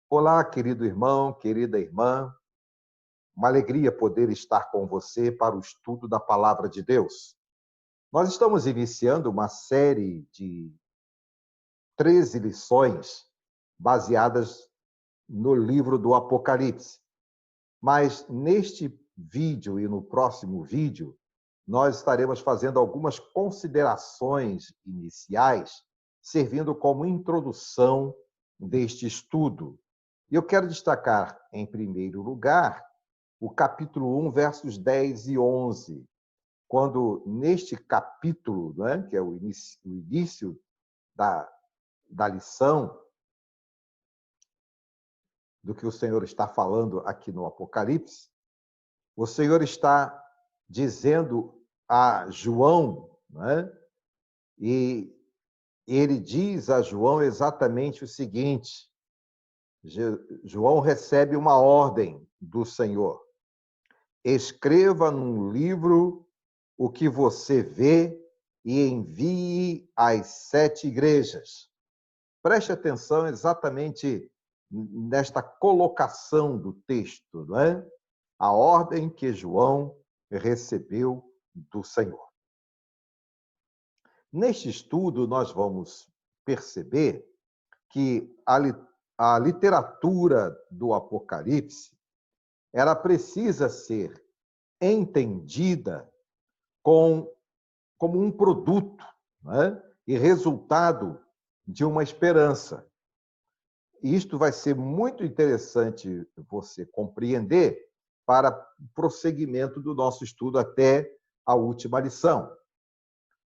Olá, querido irmão, querida irmã. Uma alegria poder estar com você para o estudo da Palavra de Deus. Nós estamos iniciando uma série de 13 lições baseadas no livro do Apocalipse. Mas neste vídeo e no próximo vídeo, nós estaremos fazendo algumas considerações iniciais, servindo como introdução deste estudo. E eu quero destacar, em primeiro lugar, o capítulo 1, versos 10 e 11, quando neste capítulo, né, que é o início da lição, do que o Senhor está falando aqui no Apocalipse, o Senhor está dizendo a João, né, e ele diz a João exatamente o seguinte: João recebe uma ordem do Senhor. Escreva num livro o que você vê e envie às 7 igrejas. Preste atenção exatamente nesta colocação do texto, não é? A ordem que João recebeu do Senhor. Neste estudo, nós vamos perceber que a literatura do Apocalipse, ela precisa ser entendida como um produto, né? E resultado de uma esperança. Isto vai ser muito interessante você compreender para o prosseguimento do nosso estudo até a última lição.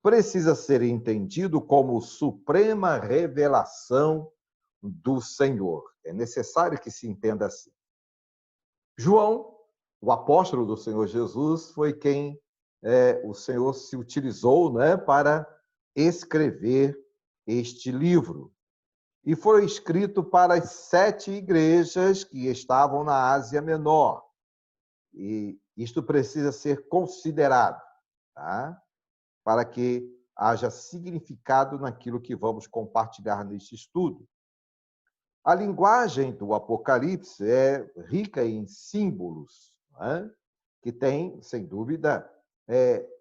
Precisa ser entendido como suprema revelação do Senhor. É necessário que se entenda assim. João, o apóstolo do Senhor Jesus, foi quem o Senhor se utilizou, né, para escrever este livro. E foi escrito para as 7 igrejas que estavam na Ásia Menor. E isto precisa ser considerado, tá? Para que haja significado naquilo que vamos compartilhar neste estudo. A linguagem do Apocalipse é rica em símbolos, né? Que tem, sem dúvida,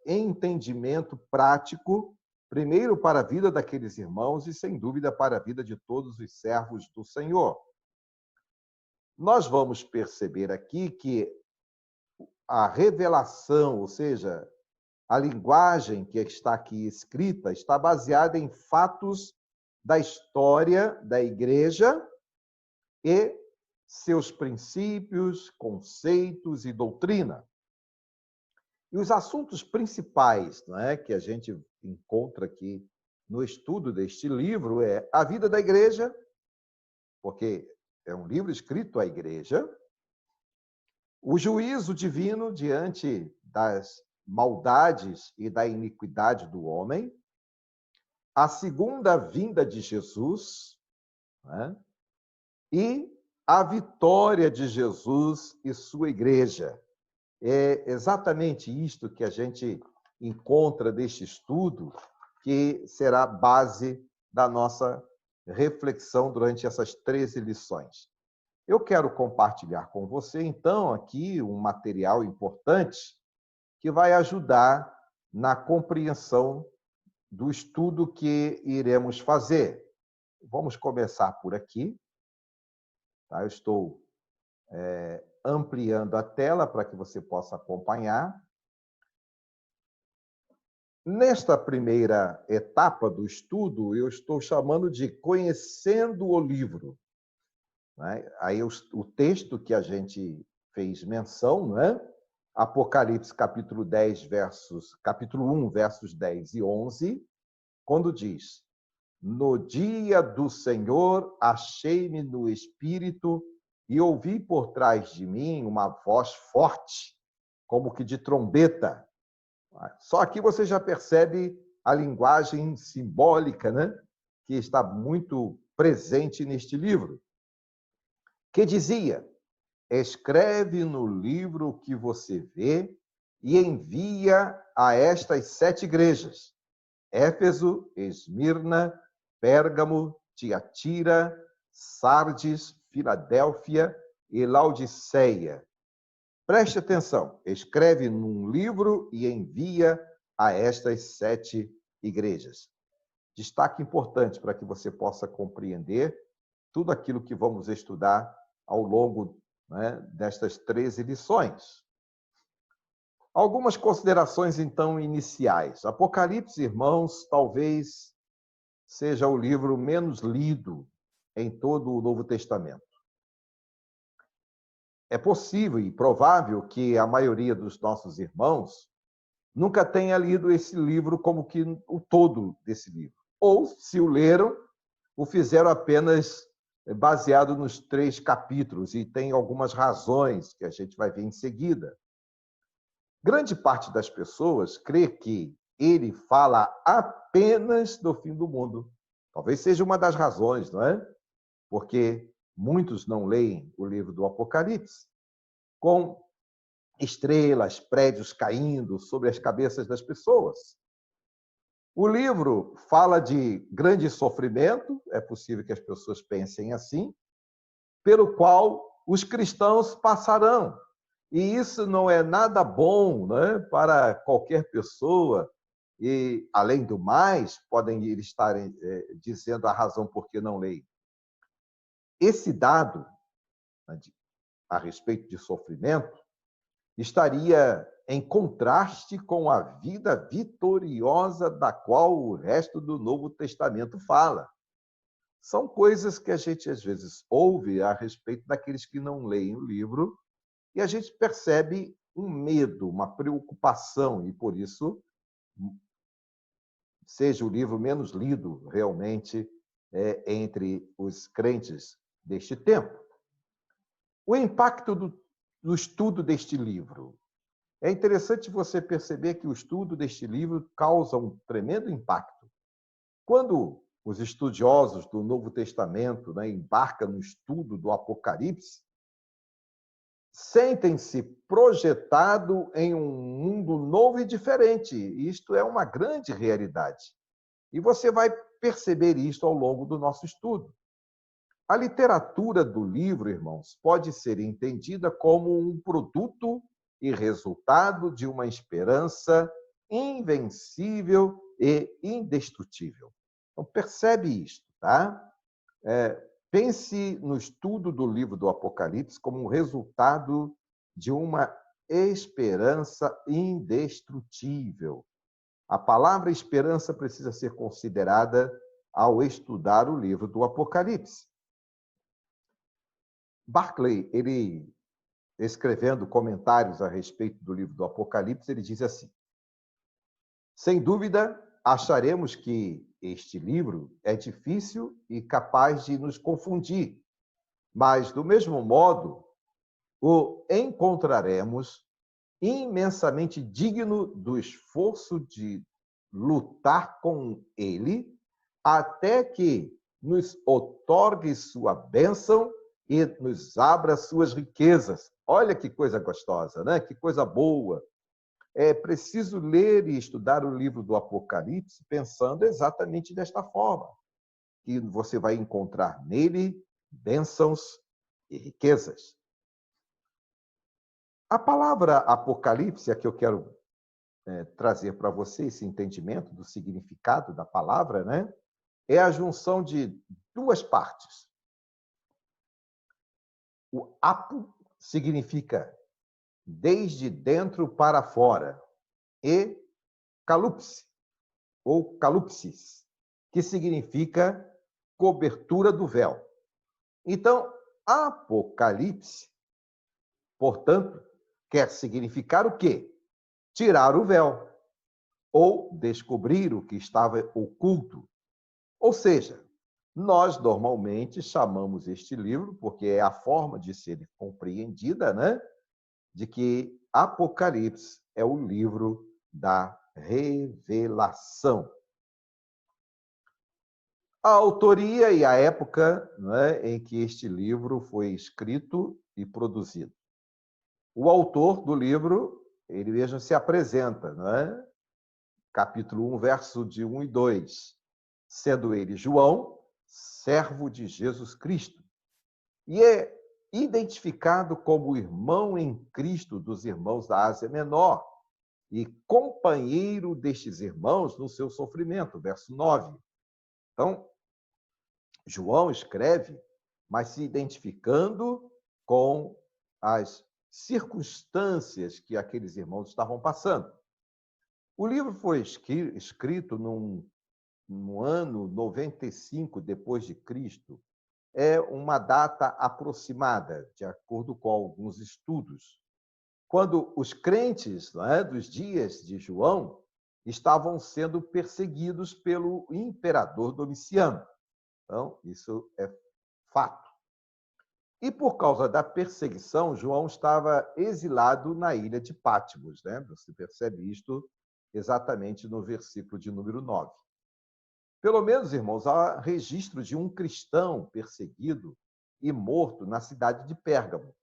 entendimento prático, primeiro para a vida daqueles irmãos e, sem dúvida, para a vida de todos os servos do Senhor. Nós vamos perceber aqui que a revelação, ou seja, a linguagem que está aqui escrita, está baseada em fatos da história da igreja e seus princípios, conceitos e doutrina. E os assuntos principais, não é, que a gente encontra aqui no estudo deste livro é a vida da igreja, porque é um livro escrito à igreja, o juízo divino diante das maldades e da iniquidade do homem, a segunda vinda de Jesus, né? E a vitória de Jesus e sua igreja. É exatamente isto que a gente encontra neste estudo, que será base da nossa reflexão durante essas 13 lições. Eu quero compartilhar com você, então, aqui um material importante que vai ajudar na compreensão do estudo que iremos fazer. Vamos começar por aqui. Tá? Eu estou ampliando a tela para que você possa acompanhar. Nesta primeira etapa do estudo, eu estou chamando de Conhecendo o Livro. Né? Aí o texto que a gente fez menção, não é? Apocalipse capítulo 1, versos 10 e 11, quando diz: No dia do Senhor achei-me no Espírito e ouvi por trás de mim uma voz forte, como que de trombeta. Só aqui você já percebe a linguagem simbólica, né? Que está muito presente neste livro. Que dizia: escreve no livro o que você vê e envia a estas 7 igrejas: Éfeso, Esmirna, Pérgamo, Tiatira, Sardes, Filadélfia e Laodiceia. Preste atenção, escreve num livro e envia a estas 7 igrejas. Destaque importante para que você possa compreender tudo aquilo que vamos estudar ao longo, né, destas 13 lições. Algumas considerações, então, iniciais. Apocalipse, irmãos, talvez seja o livro menos lido em todo o Novo Testamento. É possível e provável que a maioria dos nossos irmãos nunca tenha lido esse livro como que o todo desse livro. Ou, se o leram, o fizeram apenas baseado nos 3 capítulos, e tem algumas razões que a gente vai ver em seguida. Grande parte das pessoas crê que ele fala apenas do fim do mundo. Talvez seja uma das razões, não é? Porque muitos não leem o livro do Apocalipse, com estrelas, prédios caindo sobre as cabeças das pessoas. O livro fala de grande sofrimento, é possível que as pessoas pensem assim, pelo qual os cristãos passarão. E isso não é nada bom, né, para qualquer pessoa. E, além do mais, podem estar dizendo a razão por que não leem. Esse dado, né, a respeito de sofrimento, estaria em contraste com a vida vitoriosa da qual o resto do Novo Testamento fala. São coisas que a gente, às vezes, ouve a respeito daqueles que não leem o livro, e a gente percebe um medo, uma preocupação, e por isso seja o livro menos lido realmente entre os crentes deste tempo. O impacto do estudo deste livro. É interessante você perceber que o estudo deste livro causa um tremendo impacto. Quando os estudiosos do Novo Testamento, né, embarcam no estudo do Apocalipse, sentem-se projetados em um mundo novo e diferente. Isto é uma grande realidade. E você vai perceber isto ao longo do nosso estudo. A literatura do livro, irmãos, pode ser entendida como um produto e resultado de uma esperança invencível e indestrutível. Então, percebe isto, tá? Pense no estudo do livro do Apocalipse como um resultado de uma esperança indestrutível. A palavra esperança precisa ser considerada ao estudar o livro do Apocalipse. Barclay, ele escrevendo comentários a respeito do livro do Apocalipse, ele diz assim: sem dúvida, acharemos que este livro é difícil e capaz de nos confundir, mas, do mesmo modo, o encontraremos imensamente digno do esforço de lutar com ele, até que nos outorgue sua bênção e nos abra suas riquezas. Olha que coisa gostosa, né? Que coisa boa. É preciso ler e estudar o livro do Apocalipse pensando exatamente desta forma, que você vai encontrar nele bênçãos e riquezas. A palavra Apocalipse, é que eu quero trazer para você esse entendimento do significado da palavra, né? É a junção de 2 partes. O apo significa desde dentro para fora, e calupse, ou calupsis, que significa cobertura do véu. Então, Apocalipse, portanto, quer significar o quê? Tirar o véu, ou descobrir o que estava oculto. Ou seja, nós normalmente chamamos este livro, porque é a forma de ser compreendida, né? De que Apocalipse é o livro da revelação. A autoria e a época, né, em que este livro foi escrito e produzido. O autor do livro, ele mesmo se apresenta, né? Capítulo 1, verso de 1 e 2, sendo ele João, servo de Jesus Cristo. e é identificado como irmão em Cristo dos irmãos da Ásia Menor e companheiro destes irmãos no seu sofrimento, verso 9. Então, João escreve, mas se identificando com as circunstâncias que aqueles irmãos estavam passando. O livro foi escrito no ano 95 depois de Cristo. É uma data aproximada, de acordo com alguns estudos, quando os crentes, dos dias de João estavam sendo perseguidos pelo imperador Domiciano. Então, isso é fato. E por causa da perseguição, João estava exilado na ilha de Patmos. Você percebe isto exatamente no versículo de número 9. Pelo menos, irmãos, há registro de um cristão perseguido e morto na cidade de Pérgamo.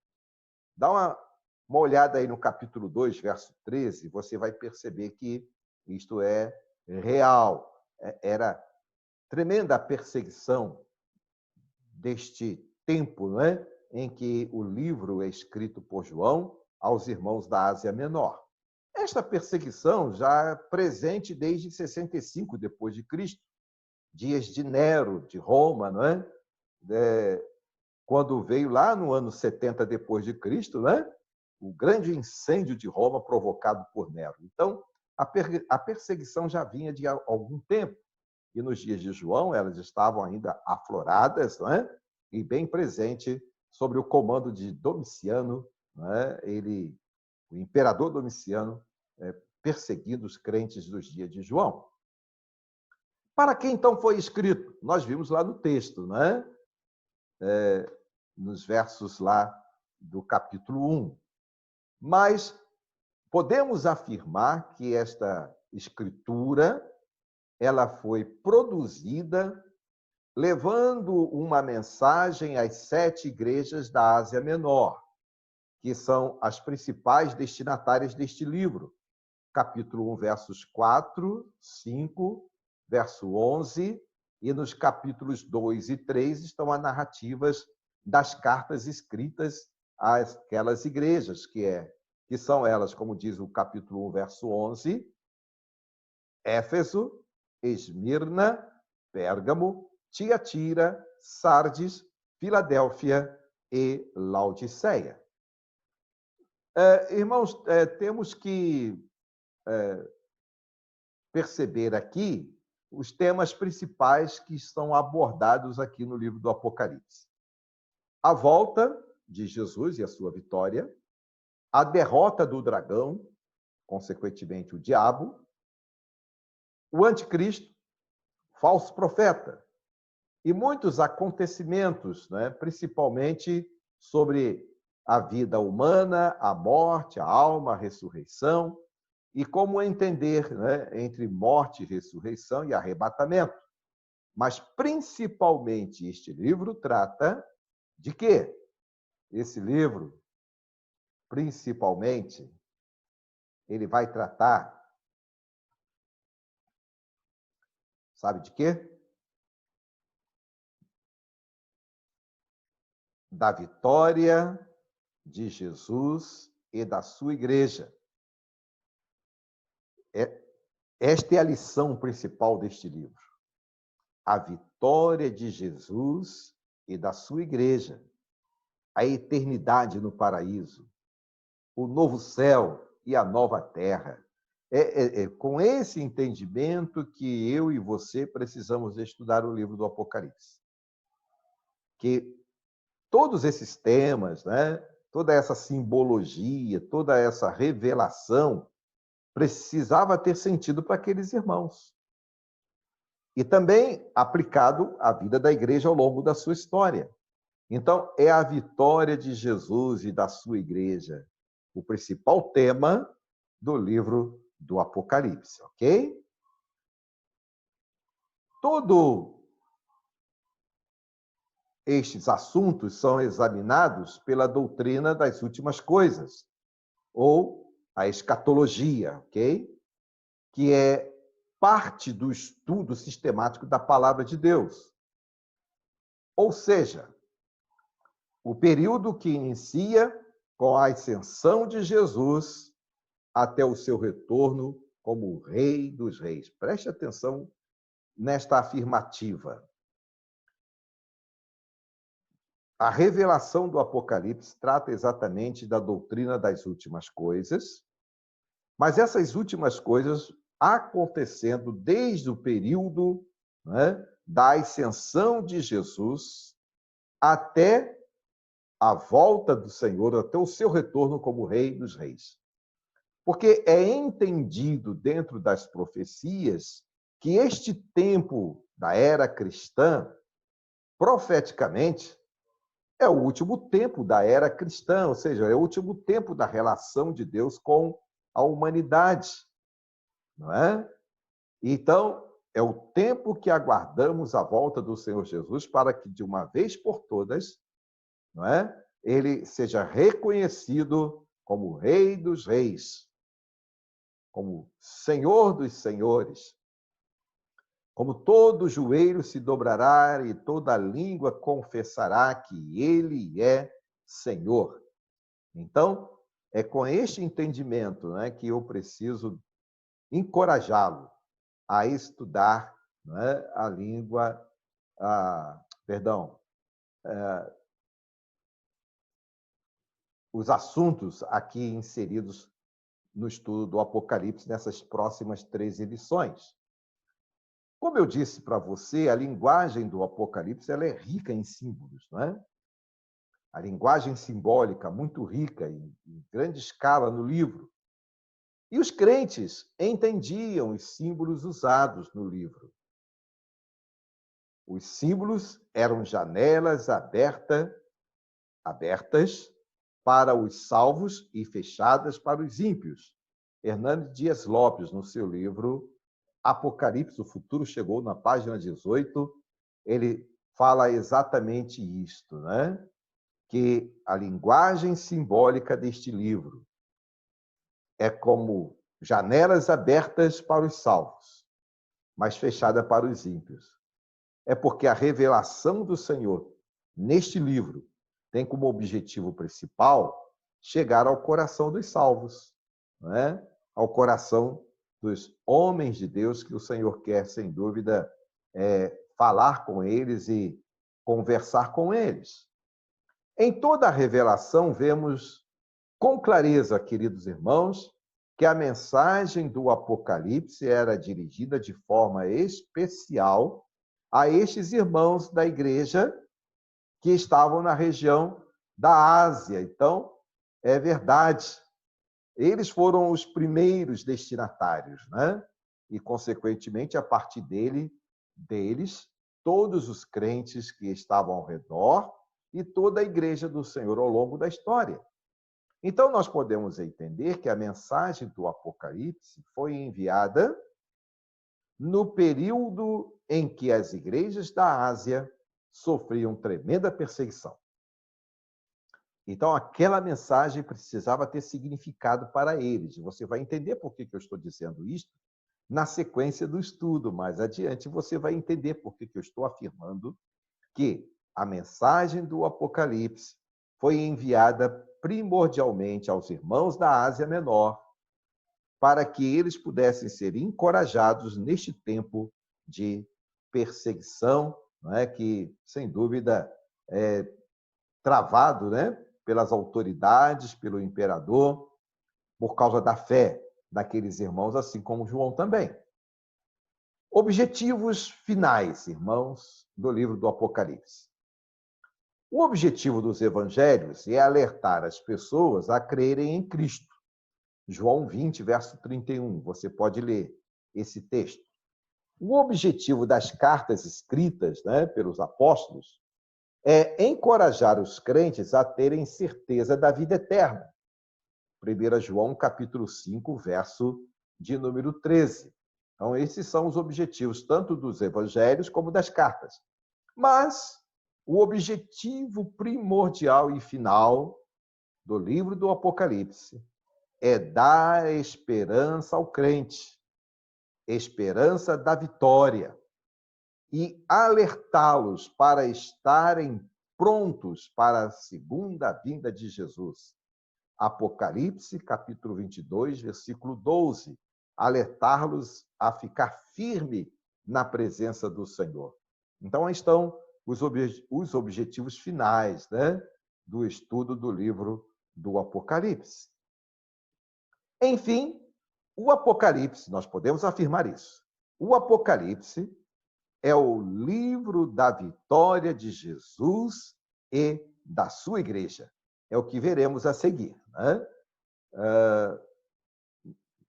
Dá uma olhada aí no capítulo 2, verso 13, você vai perceber que isto é real. Era tremenda a perseguição deste tempo, em que o livro é escrito por João aos irmãos da Ásia Menor. Esta perseguição já é presente desde 65 depois de Cristo, dias de Nero, de Roma, quando veio lá no ano 70 depois de Cristo, o grande incêndio de Roma provocado por Nero. Então, a perseguição já vinha de algum tempo. E nos dias de João, elas estavam ainda afloradas, e bem presente sobre o comando de Domiciano, o imperador Domiciano, perseguindo os crentes dos dias de João. Para quem então foi escrito? Nós vimos lá no texto, nos versos lá do capítulo 1. Mas podemos afirmar que esta escritura ela foi produzida levando uma mensagem às 7 igrejas da Ásia Menor, que são as principais destinatárias deste livro. Capítulo 1, versos 4, 5, verso 11, e nos capítulos 2 e 3 estão as narrativas das cartas escritas àquelas igrejas, que são elas, como diz o capítulo 1, verso 11, Éfeso, Esmirna, Pérgamo, Tiatira, Sardes, Filadélfia e Laodiceia. Irmãos, temos que perceber aqui os temas principais que estão abordados aqui no livro do Apocalipse. A volta de Jesus e a sua vitória, a derrota do dragão, consequentemente o diabo, o anticristo, falso profeta, e muitos acontecimentos, principalmente sobre a vida humana, a morte, a alma, a ressurreição, e como entender entre morte, ressurreição e arrebatamento. Mas, principalmente, este livro trata de quê? Esse livro, principalmente, ele vai tratar, sabe de quê? Da vitória de Jesus e da sua igreja. Esta é a lição principal deste livro. A vitória de Jesus e da sua igreja. A eternidade no paraíso. O novo céu e a nova terra. É com esse entendimento que eu e você precisamos estudar o livro do Apocalipse. Que todos esses temas, toda essa simbologia, toda essa revelação precisava ter sentido para aqueles irmãos. E também aplicado à vida da igreja ao longo da sua história. Então, é a vitória de Jesus e da sua igreja o principal tema do livro do Apocalipse, ok? Todos estes assuntos são examinados pela doutrina das últimas coisas, ou a escatologia, ok? Que é parte do estudo sistemático da palavra de Deus. Ou seja, o período que inicia com a ascensão de Jesus até o seu retorno como Rei dos Reis. Preste atenção nesta afirmativa. A revelação do Apocalipse trata exatamente da doutrina das últimas coisas, mas essas últimas coisas acontecendo desde o período, né, da ascensão de Jesus até a volta do Senhor, até o seu retorno como Rei dos Reis. Porque é entendido dentro das profecias que este tempo da era cristã, profeticamente, é o último tempo da era cristã, ou seja, é o último tempo da relação de Deus com a humanidade, não é? Então, é o tempo que aguardamos a volta do Senhor Jesus para que, de uma vez por todas, não é? Ele seja reconhecido como Rei dos Reis, como Senhor dos Senhores, como todo joelho se dobrará e toda língua confessará que Ele é Senhor. Então, é com este entendimento, né, que eu preciso encorajá-lo a estudar, né, a língua, os assuntos aqui inseridos no estudo do Apocalipse nessas próximas 13 lições. Como eu disse para você, a linguagem do Apocalipse ela é rica em símbolos, não é? A linguagem simbólica muito rica, em grande escala no livro. E os crentes entendiam os símbolos usados no livro. Os símbolos eram janelas abertas para os salvos e fechadas para os ímpios. Hernando Dias Lopes, no seu livro Apocalipse, o futuro chegou, na página 18, ele fala exatamente isto, né? Que a linguagem simbólica deste livro é como janelas abertas para os salvos, mas fechada para os ímpios. É porque a revelação do Senhor neste livro tem como objetivo principal chegar ao coração dos salvos, né? Ao coração dos homens de Deus que o Senhor quer, sem dúvida, falar com eles e conversar com eles. Em toda a revelação, vemos com clareza, queridos irmãos, que a mensagem do Apocalipse era dirigida de forma especial a estes irmãos da igreja que estavam na região da Ásia. Então, é verdade, eles foram os primeiros destinatários, né? E, consequentemente, a partir deles, todos os crentes que estavam ao redor e toda a igreja do Senhor ao longo da história. Então, nós podemos entender que a mensagem do Apocalipse foi enviada no período em que as igrejas da Ásia sofriam tremenda perseguição. Então, aquela mensagem precisava ter significado para eles. Você vai entender por que eu estou dizendo isto na sequência do estudo. Mais adiante, você vai entender por que eu estou afirmando que a mensagem do Apocalipse foi enviada primordialmente aos irmãos da Ásia Menor, para que eles pudessem ser encorajados neste tempo de perseguição, não é? Que, sem dúvida, é travado, né? Pelas autoridades, pelo imperador, por causa da fé daqueles irmãos, assim como João também. Objetivos finais, irmãos, do livro do Apocalipse. O objetivo dos evangelhos é alertar as pessoas a crerem em Cristo. João 20, verso 31, você pode ler esse texto. O objetivo das cartas escritas, né, pelos apóstolos é encorajar os crentes a terem certeza da vida eterna. 1 João, capítulo 5, verso de número 13. Então, esses são os objetivos tanto dos evangelhos como das cartas. Mas o objetivo primordial e final do livro do Apocalipse é dar esperança ao crente, esperança da vitória, e alertá-los para estarem prontos para a segunda vinda de Jesus. Apocalipse, capítulo 22, versículo 12. Alertar-los a ficar firme na presença do Senhor. Então, aí estão os objetivos finais, né, do estudo do livro do Apocalipse. Enfim, o Apocalipse, nós podemos afirmar isso. O Apocalipse é o livro da vitória de Jesus e da sua igreja. É o que veremos a seguir, né?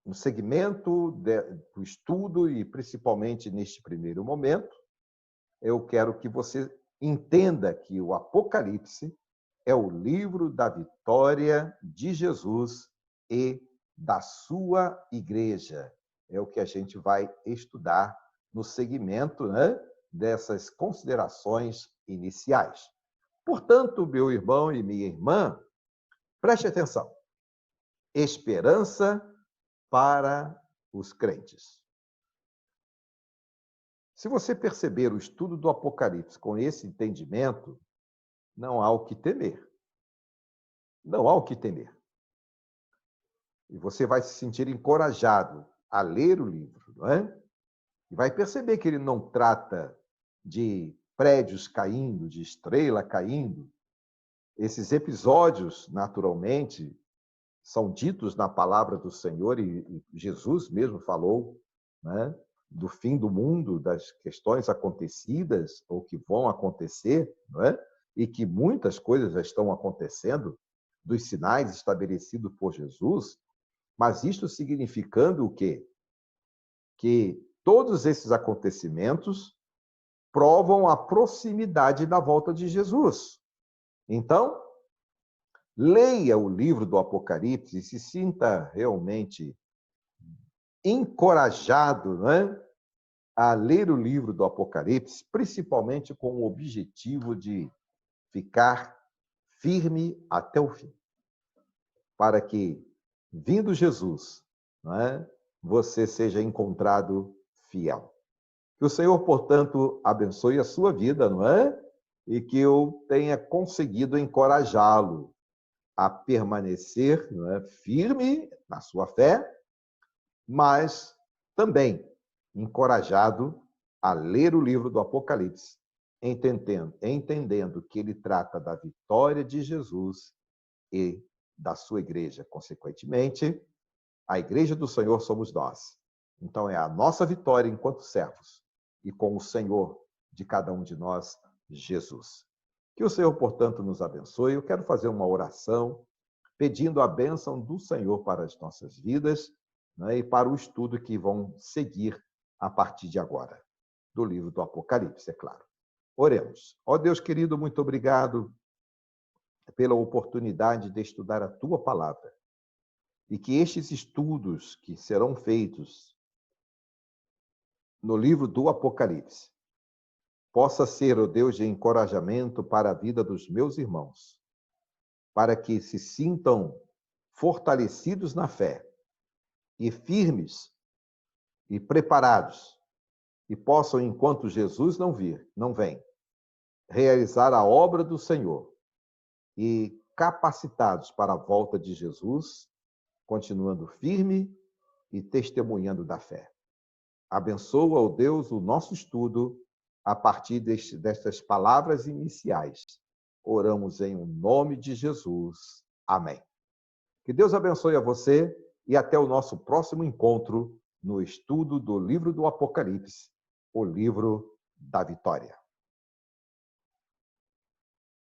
No segmento do estudo, e principalmente neste primeiro momento, eu quero que você entenda que o Apocalipse é o livro da vitória de Jesus e da sua igreja. É o que a gente vai estudar no segmento, né, dessas considerações iniciais. Portanto, meu irmão e minha irmã, preste atenção. Esperança para os crentes. Se você perceber o estudo do Apocalipse com esse entendimento, não há o que temer. Não há o que temer. E você vai se sentir encorajado a ler o livro, não é? E vai perceber que ele não trata de prédios caindo, de estrela caindo. Esses episódios, naturalmente, são ditos na palavra do Senhor, e Jesus mesmo falou, né, do fim do mundo, das questões acontecidas ou que vão acontecer, não é? E que muitas coisas já estão acontecendo, dos sinais estabelecidos por Jesus, mas isto significando o quê? Que todos esses acontecimentos provam a proximidade da volta de Jesus. Então, leia o livro do Apocalipse e se sinta realmente encorajado, né, a ler o livro do Apocalipse, principalmente com o objetivo de ficar firme até o fim, para que, vindo Jesus, não é, você seja encontrado fiel. Que o Senhor, portanto, abençoe a sua vida, não é? E que eu tenha conseguido encorajá-lo a permanecer, não é, firme na sua fé, mas também encorajado a ler o livro do Apocalipse, entendendo que ele trata da vitória de Jesus e da sua igreja. Consequentemente, a igreja do Senhor somos nós. Então, é a nossa vitória enquanto servos e com o Senhor de cada um de nós, Jesus. Que o Senhor, portanto, nos abençoe. Eu quero fazer uma oração pedindo a bênção do Senhor para as nossas vidas, né, e para o estudo que vão seguir a partir de agora, do livro do Apocalipse, é claro. Oremos. Ó Deus querido, muito obrigado pela oportunidade de estudar a Tua palavra, e que estes estudos que serão feitos no livro do Apocalipse possa ser, ó Deus, de encorajamento para a vida dos meus irmãos, para que se sintam fortalecidos na fé e firmes e preparados, e possam, enquanto Jesus não vem, realizar a obra do Senhor, e capacitados para a volta de Jesus, continuando firme e testemunhando da fé. Abençoa, ó Deus, o nosso estudo a partir destas palavras iniciais. Oramos em nome de Jesus. Amém. Que Deus abençoe a você e até o nosso próximo encontro no estudo do livro do Apocalipse, o livro da vitória.